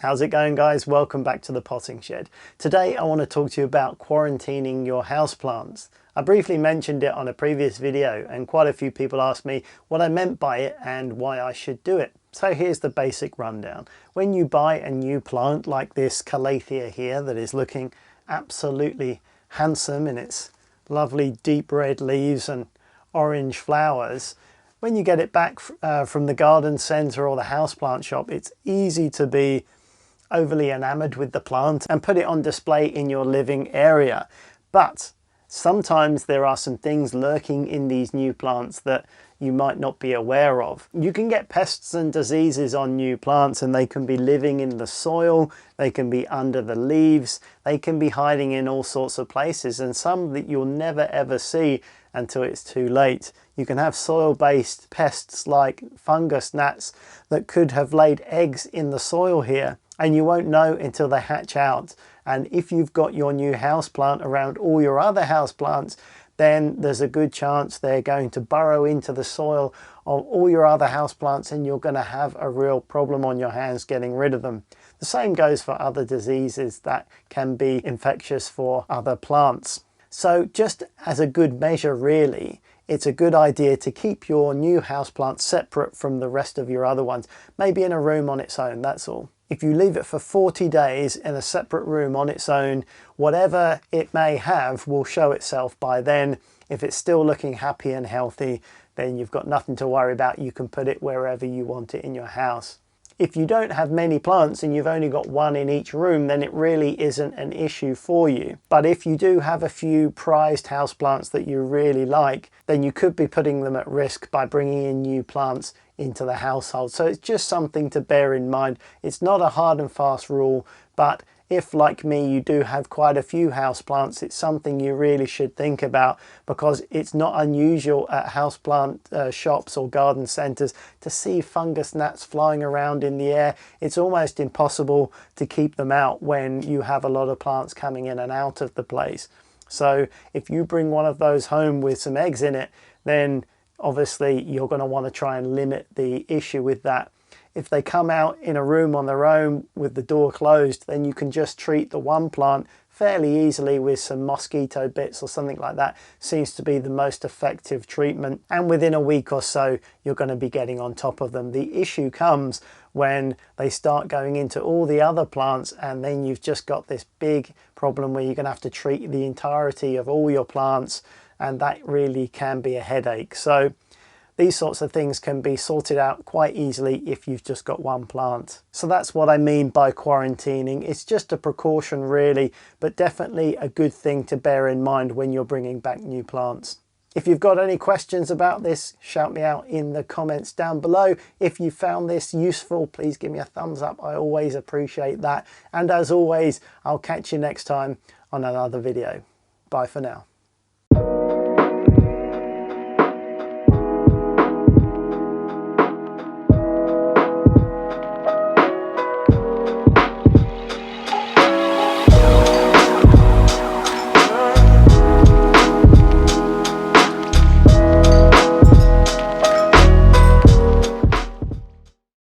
How's it going, guys? Welcome back to the potting shed. Today I want to talk to you about quarantining your houseplants. I briefly mentioned it on a previous video and quite a few people asked me what I meant by it and why I should do it. So here's the basic rundown. When you buy a new plant like this Calathea here that is looking absolutely handsome in its lovely deep red leaves and orange flowers, when you get it back from the garden centre or the houseplant shop, it's easy to be overly enamored with the plant and put it on display in your living area. But sometimes there are some things lurking in these new plants that you might not be aware of. You can get pests and diseases on new plants, and they can be living in the soil, they can be under the leaves, they can be hiding in all sorts of places, and some that you'll never ever see until it's too late. You can have soil-based pests like fungus, gnats that could have laid eggs in the soil here, and you won't know until they hatch out. And if you've got your new houseplant around all your other houseplants, then there's a good chance they're going to burrow into the soil of all your other houseplants, and you're going to have a real problem on your hands getting rid of them. The same goes for other diseases that can be infectious for other plants. So just as a good measure, really, it's a good idea to keep your new houseplant separate from the rest of your other ones, maybe in a room on its own, that's all. If you leave it for 40 days in a separate room on its own, whatever it may have will show itself by then. If it's still looking happy and healthy, then you've got nothing to worry about. You can put it wherever you want it in your house. If you don't have many plants and you've only got one in each room, then it really isn't an issue for you. But if you do have a few prized houseplants that you really like, then you could be putting them at risk by bringing in new plants into the household. So it's just something to bear in mind. It's not a hard and fast rule, but if, like me, you do have quite a few houseplants, it's something you really should think about, because it's not unusual at houseplant shops or garden centres to see fungus gnats flying around in the air. It's almost impossible to keep them out when you have a lot of plants coming in and out of the place. So if you bring one of those home with some eggs in it, then obviously you're going to want to try and limit the issue with that. If they come out in a room on their own with the door closed, then you can just treat the one plant fairly easily with some mosquito bits or something like that. Seems to be the most effective treatment, and within a week or so you're going to be getting on top of them. The issue comes when they start going into all the other plants, and then you've just got this big problem where you're going to have to treat the entirety of all your plants, and that really can be a headache. So these sorts of things can be sorted out quite easily if you've just got one plant. So that's what I mean by quarantining. It's just a precaution really, but definitely a good thing to bear in mind when you're bringing back new plants. If you've got any questions about this, shout me out in the comments down below. If you found this useful, please give me a thumbs up. I always appreciate that. And as always, I'll catch you next time on another video. Bye for now.